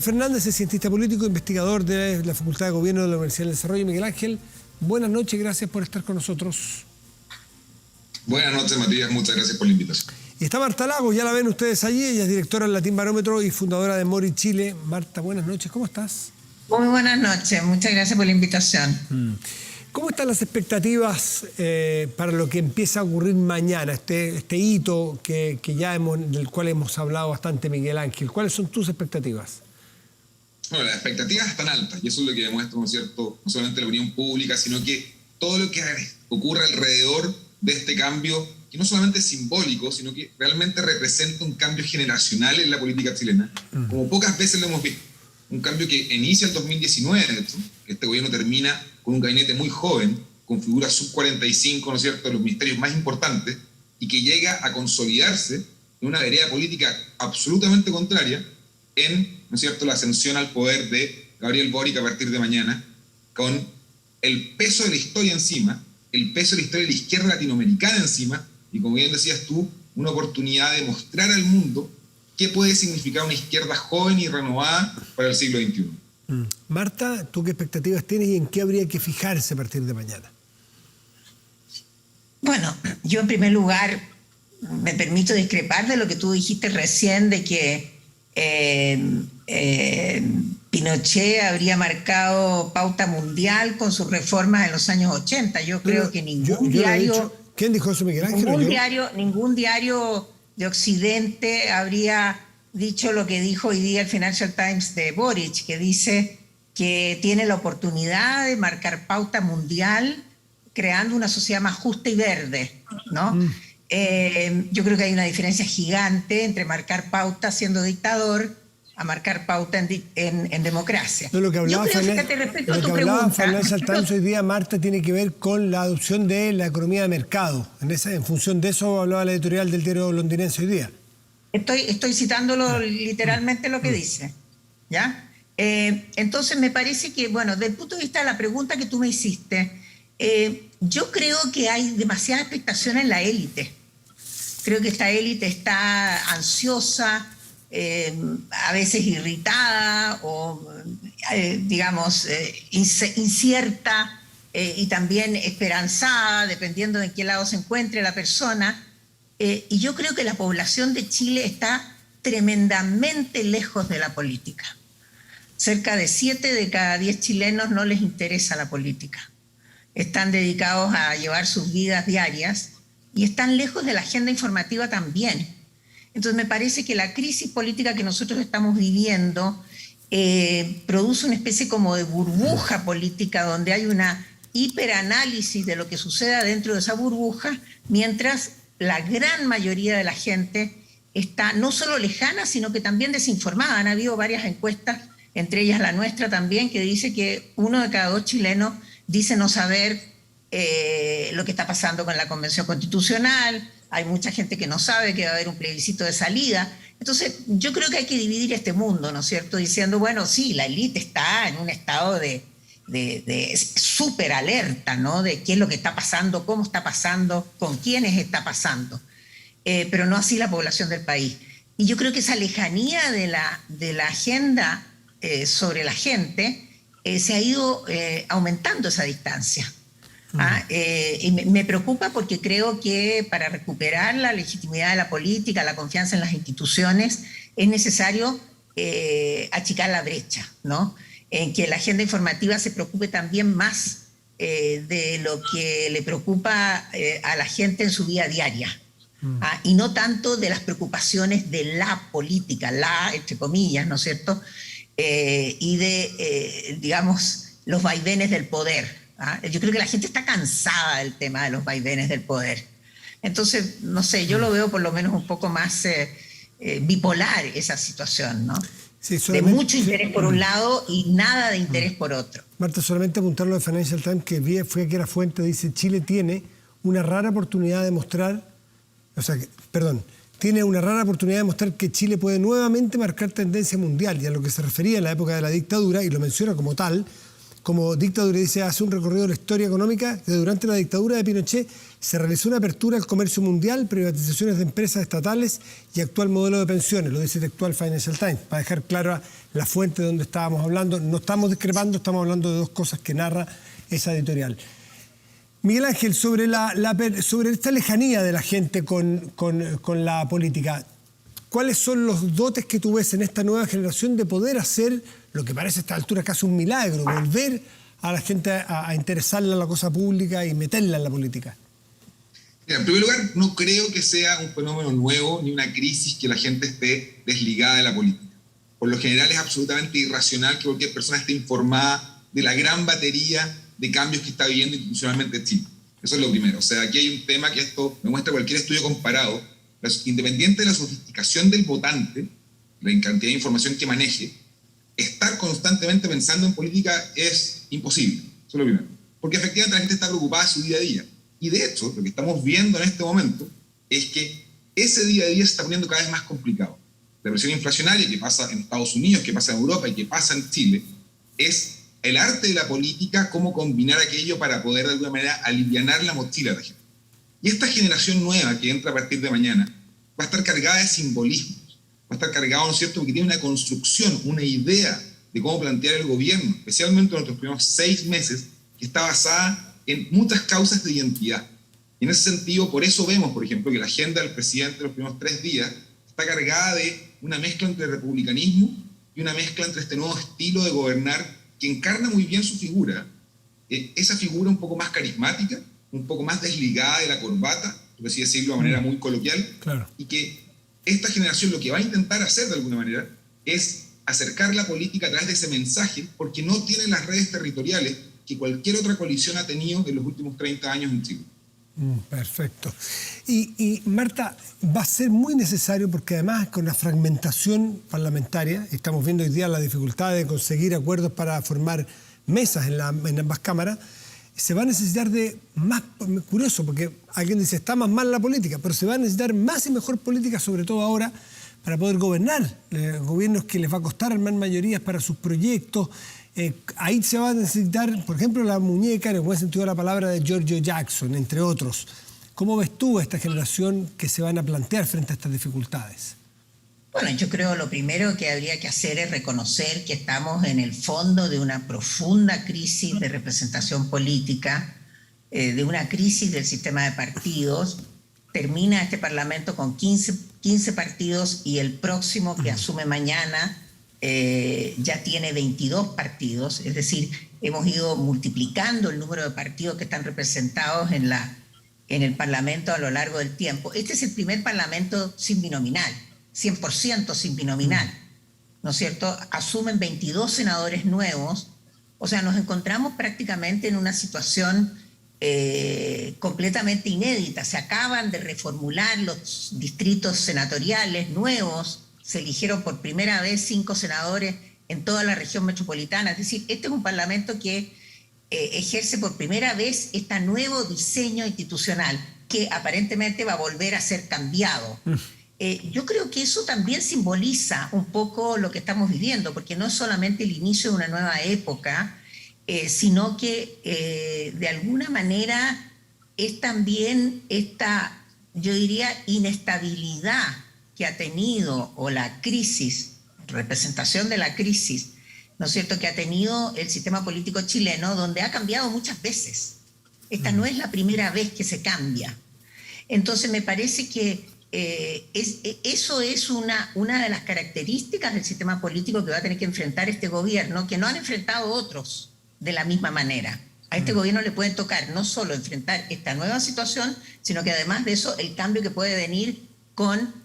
Fernández es cientista político, investigador de la Facultad de Gobierno de la Universidad del Desarrollo. Miguel Ángel, buenas noches, gracias por estar con nosotros. Buenas noches, Matías, muchas gracias por la invitación. Y está Marta Lagos, ya la ven ustedes allí, ella es directora del Latín Barómetro y fundadora de Mori Chile. Marta, buenas noches, ¿cómo estás? Muy buenas noches, muchas gracias por la invitación. ¿Cómo están las expectativas para lo que empieza a ocurrir mañana, este hito del cual hemos hablado bastante, Miguel Ángel? ¿Cuáles son tus expectativas? Bueno, las expectativas están altas y eso es lo que demuestra, ¿no es cierto?, no solamente la opinión pública, sino que todo lo que ocurre alrededor de este cambio, que no solamente es simbólico, sino que realmente representa un cambio generacional en la política chilena, como pocas veces lo hemos visto. Un cambio que inicia en 2019, de hecho, que este gobierno termina con un gabinete muy joven, con figuras sub-45, ¿no es cierto?, de los ministerios más importantes, y que llega a consolidarse en una vereda política absolutamente contraria en, ¿no es cierto?, la ascensión al poder de Gabriel Boric a partir de mañana, con el peso de la historia encima, el peso de la historia de la izquierda latinoamericana encima, y como bien decías tú, una oportunidad de mostrar al mundo qué puede significar una izquierda joven y renovada para el siglo XXI. Marta, ¿tú qué expectativas tienes y en qué habría que fijarse a partir de mañana? Bueno, yo en primer lugar me permito discrepar de lo que tú dijiste recién, de que Pinochet habría marcado pauta mundial con sus reformas en los años 80. Yo creo que ningún diario... ¿Quién dijo eso, Miguel Ángel? Ningún diario de Occidente habría dicho lo que dijo hoy día el Financial Times de Boric, que dice que tiene la oportunidad de marcar pauta mundial creando una sociedad más justa y verde, ¿no? Yo creo que hay una diferencia gigante entre marcar pauta siendo dictador a marcar pauta en democracia. No, lo que hablaba Financial Times hoy día, Marta, tiene que ver con la adopción de la economía de mercado. En función de eso hablaba la editorial del diario londinense hoy día. Estoy citándolo literalmente lo que dice, ¿ya? Entonces me parece que, bueno, desde el punto de vista de la pregunta que tú me hiciste, yo creo que hay demasiada expectación en la élite. Creo que esta élite está ansiosa, a veces irritada o, digamos, incierta y también esperanzada, dependiendo de en qué lado se encuentre la persona. Y yo creo que la población de Chile está tremendamente lejos de la política. Cerca de 7 de cada 10 chilenos no les interesa la política. Están dedicados a llevar sus vidas diarias y están lejos de la agenda informativa también. Entonces me parece que la crisis política que nosotros estamos viviendo produce una especie como de burbuja política donde hay una hiperanálisis de lo que suceda dentro de esa burbuja, mientras la gran mayoría de la gente está no solo lejana, sino que también desinformada. Han habido varias encuestas, entre ellas la nuestra también, que dice que 1 de cada 2 chilenos dice no saber lo que está pasando con la Convención Constitucional. Hay mucha gente que no sabe que va a haber un plebiscito de salida. Entonces, yo creo que hay que dividir este mundo, ¿no es cierto? Diciendo, bueno, sí, la élite está en un estado de súper alerta, ¿no? De qué es lo que está pasando, cómo está pasando, con quiénes está pasando. Pero no así la población del país. Y yo creo que esa lejanía de la agenda sobre la gente se ha ido aumentando esa distancia. Y me preocupa porque creo que para recuperar la legitimidad de la política, la confianza en las instituciones, es necesario achicar la brecha, ¿no? En que la agenda informativa se preocupe también más de lo que le preocupa a la gente en su vida diaria, y no tanto de las preocupaciones de la política, entre comillas, ¿no es cierto? Y de, digamos, los vaivenes del poder. Yo creo que la gente está cansada del tema de los vaivenes del poder. Entonces, no sé, yo lo veo por lo menos un poco más bipolar esa situación, ¿no? Sí, de mucho interés por un lado y nada de interés por otro. Marta, solamente apuntar lo de Financial Times, que fue que era fuente, dice, Chile tiene una rara oportunidad de mostrar, tiene una rara oportunidad de mostrar que Chile puede nuevamente marcar tendencia mundial, y a lo que se refería en la época de la dictadura, y lo menciona como tal, como dictadura. Dice, hace un recorrido de la historia económica que durante la dictadura de Pinochet se realizó una apertura al comercio mundial, privatizaciones de empresas estatales y actual modelo de pensiones, lo dice textual Financial Times, para dejar clara la fuente de donde estábamos hablando. No estamos discrepando, estamos hablando de dos cosas que narra esa editorial. Miguel Ángel, sobre esta lejanía de la gente con la política, ¿cuáles son los dotes que tú ves en esta nueva generación de poder hacer lo que parece a esta altura casi un milagro, volver a la gente a interesarla en la cosa pública y meterla en la política? Mira, en primer lugar, no creo que sea un fenómeno nuevo ni una crisis que la gente esté desligada de la política. Por lo general es absolutamente irracional que cualquier persona esté informada de la gran batería de cambios que está viviendo institucionalmente Chile. Eso es lo primero. O sea, aquí hay un tema que esto me muestra cualquier estudio comparado. Independiente de la sofisticación del votante, la cantidad de información que maneje, estar constantemente pensando en política es imposible. Eso es lo primero. Porque efectivamente la gente está preocupada de su día a día. Y de hecho, lo que estamos viendo en este momento es que ese día a día se está poniendo cada vez más complicado. La presión inflacionaria que pasa en Estados Unidos, que pasa en Europa y que pasa en Chile, es el arte de la política, cómo combinar aquello para poder de alguna manera alivianar la mochila de la gente. Y esta generación nueva que entra a partir de mañana va a estar cargada de simbolismos, va a estar cargada, ¿no es cierto?, porque tiene una construcción, una idea de cómo plantear el gobierno, especialmente en nuestros primeros 6 meses, que está basada en muchas causas de identidad. Y en ese sentido, por eso vemos, por ejemplo, que la agenda del presidente los primeros 3 días está cargada de una mezcla entre republicanismo y una mezcla entre este nuevo estilo de gobernar que encarna muy bien su figura, esa figura un poco más carismática, un poco más desligada de la corbata, por así decirlo de manera muy coloquial, claro. Y que esta generación lo que va a intentar hacer de alguna manera es acercar la política a través de ese mensaje, porque no tiene las redes territoriales que cualquier otra coalición ha tenido en los últimos 30 años en Chile. Perfecto. Y Marta, va a ser muy necesario, porque además con la fragmentación parlamentaria, estamos viendo hoy día la dificultad de conseguir acuerdos para formar mesas en ambas cámaras, se va a necesitar de más, curioso, porque alguien dice, está más mal la política, pero se va a necesitar más y mejor política, sobre todo ahora, para poder gobernar. Gobiernos que les va a costar armar mayorías para sus proyectos. Ahí se va a necesitar, por ejemplo, la muñeca, en el buen sentido de la palabra, de Giorgio Jackson, entre otros. ¿Cómo ves tú a esta generación que se van a plantear frente a estas dificultades? Bueno, yo creo lo primero que habría que hacer es reconocer que estamos en el fondo de una profunda crisis de representación política, de una crisis del sistema de partidos. Termina este Parlamento con 15 partidos y el próximo que asume mañana ya tiene 22 partidos, es decir, hemos ido multiplicando el número de partidos que están representados en el Parlamento a lo largo del tiempo. Este es el primer Parlamento sin binominal, 100% sin binominal, ¿no es cierto? Asumen 22 senadores nuevos, o sea, nos encontramos prácticamente en una situación completamente inédita. Se acaban de reformular los distritos senatoriales nuevos, se eligieron por primera vez 5 senadores en toda la región metropolitana. Es decir, este es un parlamento que ejerce por primera vez este nuevo diseño institucional que aparentemente va a volver a ser cambiado. Yo creo que eso también simboliza un poco lo que estamos viviendo, porque no es solamente el inicio de una nueva época, sino que de alguna manera es también esta, yo diría, inestabilidad que ha tenido, o la crisis, representación de la crisis, ¿no es cierto?, que ha tenido el sistema político chileno, donde ha cambiado muchas veces. Esta no es la primera vez que se cambia. Entonces me parece que eso es una de las características del sistema político que va a tener que enfrentar este gobierno, que no han enfrentado otros de la misma manera. A este gobierno le pueden tocar no solo enfrentar esta nueva situación, sino que además de eso, el cambio que puede venir con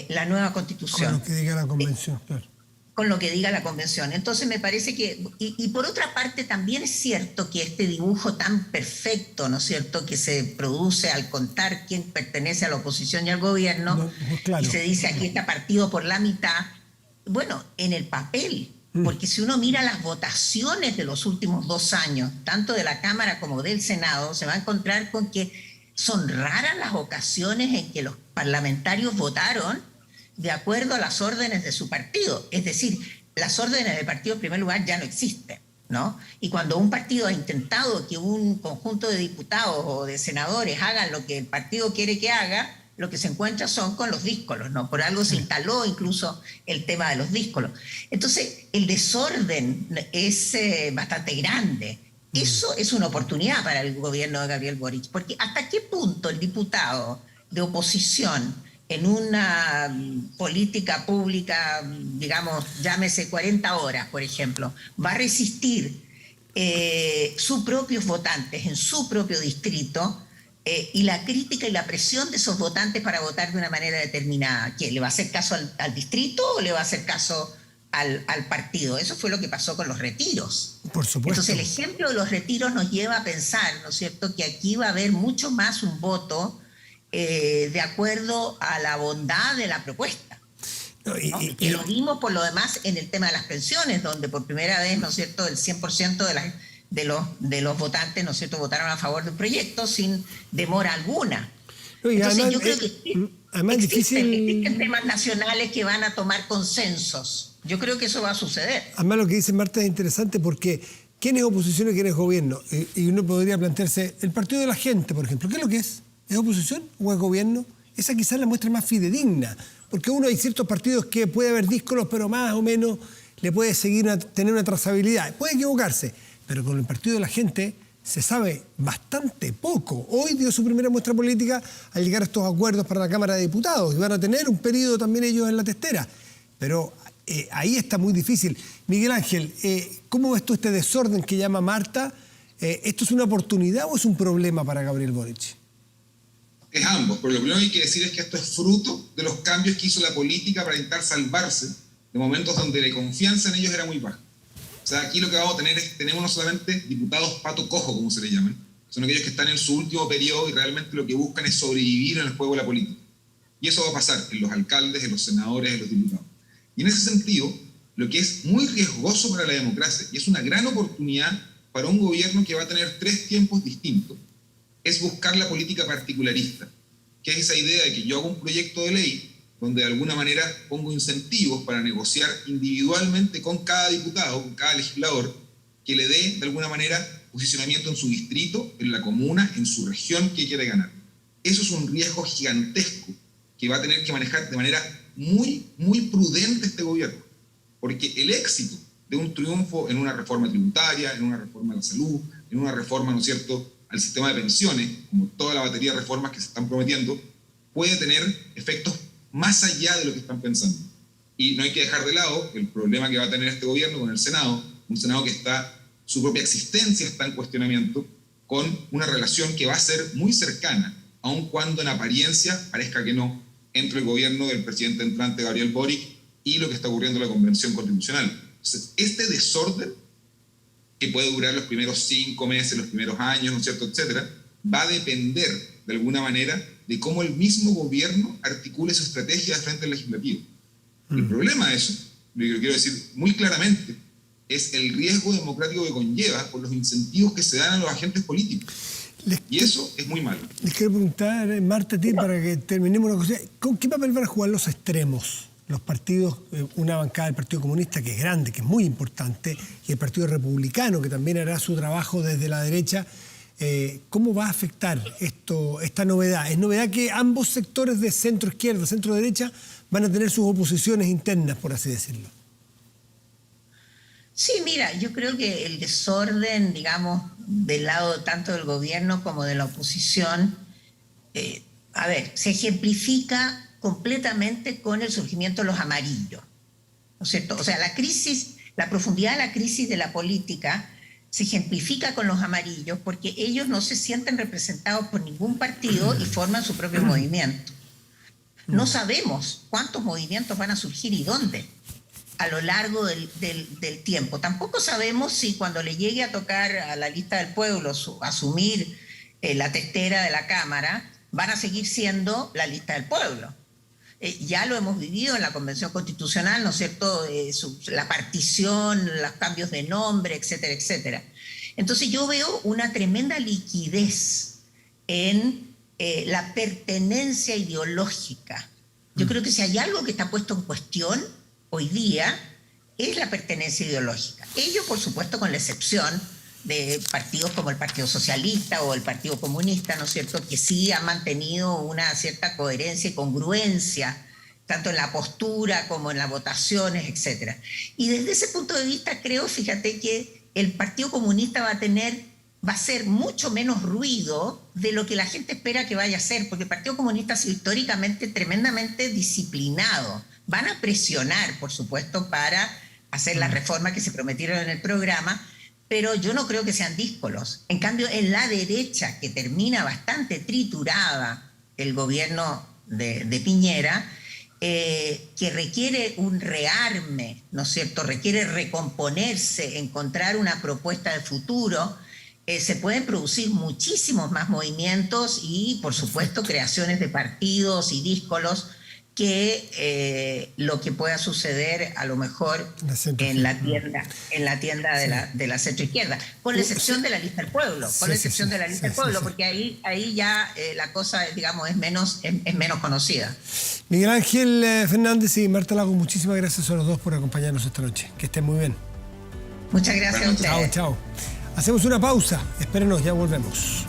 la nueva Constitución. Con lo que diga la Convención, claro. Con lo que diga la Convención. Entonces me parece que, y por otra parte también es cierto que este dibujo tan perfecto, ¿no es cierto?, que se produce al contar quién pertenece a la oposición y al gobierno, claro, y se dice aquí está partido por la mitad, bueno, en el papel, porque si uno mira las votaciones de los últimos 2 años, tanto de la Cámara como del Senado, se va a encontrar con que son raras las ocasiones en que los parlamentarios votaron de acuerdo a las órdenes de su partido. Es decir, las órdenes del partido en primer lugar ya no existen. ¿no? Y cuando un partido ha intentado que un conjunto de diputados o de senadores hagan lo que el partido quiere que haga, lo que se encuentra son con los díscolos, ¿no? Por algo se instaló incluso el tema de los díscolos. Entonces, el desorden es bastante grande. Eso es una oportunidad para el gobierno de Gabriel Boric, porque ¿hasta qué punto el diputado de oposición en una política pública, digamos, llámese 40 horas, por ejemplo, va a resistir sus propios votantes en su propio distrito y la crítica y la presión de esos votantes para votar de una manera determinada? ¿Quién le va a hacer caso al distrito o le va a hacer caso al partido? Eso fue lo que pasó con los retiros. Por supuesto. Entonces el ejemplo de los retiros nos lleva a pensar, ¿no es cierto?, que aquí va a haber mucho más un voto de acuerdo a la bondad de la propuesta. ¿No? Y lo vimos por lo demás en el tema de las pensiones, donde por primera vez, ¿no es cierto?, el 100% de los votantes, ¿no es cierto?, votaron a favor del proyecto sin demora alguna. Entonces además, yo creo que existen temas nacionales que van a tomar consensos. Yo creo que eso va a suceder. Además, lo que dice Marta es interesante porque ¿quién es oposición y quién es gobierno? Y uno podría plantearse el partido de la gente, por ejemplo. ¿Qué es lo que es? ¿Es oposición o es gobierno? Esa quizás es la muestra más fidedigna, porque hay ciertos partidos que puede haber díscolos, pero más o menos le puede tener una trazabilidad. Puede equivocarse, pero con el partido de la gente se sabe bastante poco. Hoy dio su primera muestra política al llegar a estos acuerdos para la Cámara de Diputados, y van a tener un periodo también ellos en la testera. Pero ahí está muy difícil. Miguel Ángel, ¿cómo ves tú este desorden que llama Marta? ¿Esto es una oportunidad o es un problema para Gabriel Boric? Es ambos, pero lo primero que hay que decir es que esto es fruto de los cambios que hizo la política para intentar salvarse de momentos donde la confianza en ellos era muy baja. O sea, aquí lo que vamos a tener es, tenemos no solamente diputados pato cojo, como se le llaman, son aquellos que están en su último periodo y realmente lo que buscan es sobrevivir en el juego de la política. Y eso va a pasar en los alcaldes, en los senadores, en los diputados. Y en ese sentido, lo que es muy riesgoso para la democracia y es una gran oportunidad para un gobierno que va a tener 3 tiempos distintos, es buscar la política particularista, que es esa idea de que yo hago un proyecto de ley donde de alguna manera pongo incentivos para negociar individualmente con cada diputado, con cada legislador, que le dé de alguna manera posicionamiento en su distrito, en la comuna, en su región que quiere ganar. Eso es un riesgo gigantesco que va a tener que manejar de manera muy, muy prudente este gobierno, porque el éxito de un triunfo en una reforma tributaria, en una reforma de la salud, en una reforma, ¿no es cierto?, al sistema de pensiones, como toda la batería de reformas que se están prometiendo, puede tener efectos más allá de lo que están pensando. Y no hay que dejar de lado el problema que va a tener este gobierno con el Senado, un Senado que su propia existencia está en cuestionamiento, con una relación que va a ser muy cercana, aun cuando en apariencia parezca que no, entre el gobierno del presidente entrante Gabriel Boric y lo que está ocurriendo en la Convención Constitucional. Entonces, este desorden, que puede durar los primeros 5 meses, los primeros años, ¿no es cierto?, etcétera, va a depender, de alguna manera, de cómo el mismo gobierno articule su estrategia frente al legislativo. El problema de eso, lo quiero decir muy claramente, es el riesgo democrático que conlleva por los incentivos que se dan a los agentes políticos. Y eso es muy malo. Les quiero preguntar, Marta, a ti, para que terminemos una cosa. ¿Con qué papel van a jugar los extremos? Los partidos, una bancada del Partido Comunista que es grande, que es muy importante, y el Partido Republicano, que también hará su trabajo desde la derecha. ¿Cómo va a afectar esta novedad? Es novedad que ambos sectores de centro-izquierda, centro-derecha, van a tener sus oposiciones internas, por así decirlo. Sí, mira, yo creo que el desorden, digamos, del lado tanto del gobierno como de la oposición, se ejemplifica completamente con el surgimiento de los amarillos, ¿no es cierto? O sea, la profundidad de la crisis de la política se ejemplifica con los amarillos porque ellos no se sienten representados por ningún partido y forman su propio movimiento. No sabemos cuántos movimientos van a surgir y dónde a lo largo del tiempo. Tampoco sabemos si cuando le llegue a tocar a la lista del pueblo asumir la testera de la Cámara, van a seguir siendo la lista del pueblo. Ya lo hemos vivido en la Convención Constitucional, ¿no es cierto?, la partición, los cambios de nombre, etcétera, etcétera. Entonces yo veo una tremenda liquidez en la pertenencia ideológica. Yo creo que si hay algo que está puesto en cuestión hoy día es la pertenencia ideológica. Ello, por supuesto, con la excepción de partidos como el Partido Socialista o el Partido Comunista, ¿no es cierto?, que sí han mantenido una cierta coherencia y congruencia, tanto en la postura como en las votaciones, etc. Y desde ese punto de vista creo, fíjate, que el Partido Comunista va a ser mucho menos ruido de lo que la gente espera que vaya a ser, porque el Partido Comunista ha sido históricamente tremendamente disciplinado. Van a presionar, por supuesto, para hacer las reformas que se prometieron en el programa, pero yo no creo que sean díscolos. En cambio, en la derecha, que termina bastante triturada el gobierno de Piñera, que requiere un rearme, ¿no es cierto?, requiere recomponerse, encontrar una propuesta de futuro, se pueden producir muchísimos más movimientos y, por supuesto, creaciones de partidos y díscolos que lo que pueda suceder a lo mejor en la tienda de la centroizquierda, con la excepción de la lista del pueblo, porque ahí ya la cosa, digamos, es menos conocida. Miguel Ángel Fernández y Marta Lagos, muchísimas gracias a los dos por acompañarnos esta noche. Que estén muy bien. Muchas gracias a ustedes. Chao. Hacemos una pausa. Espérenos, ya volvemos.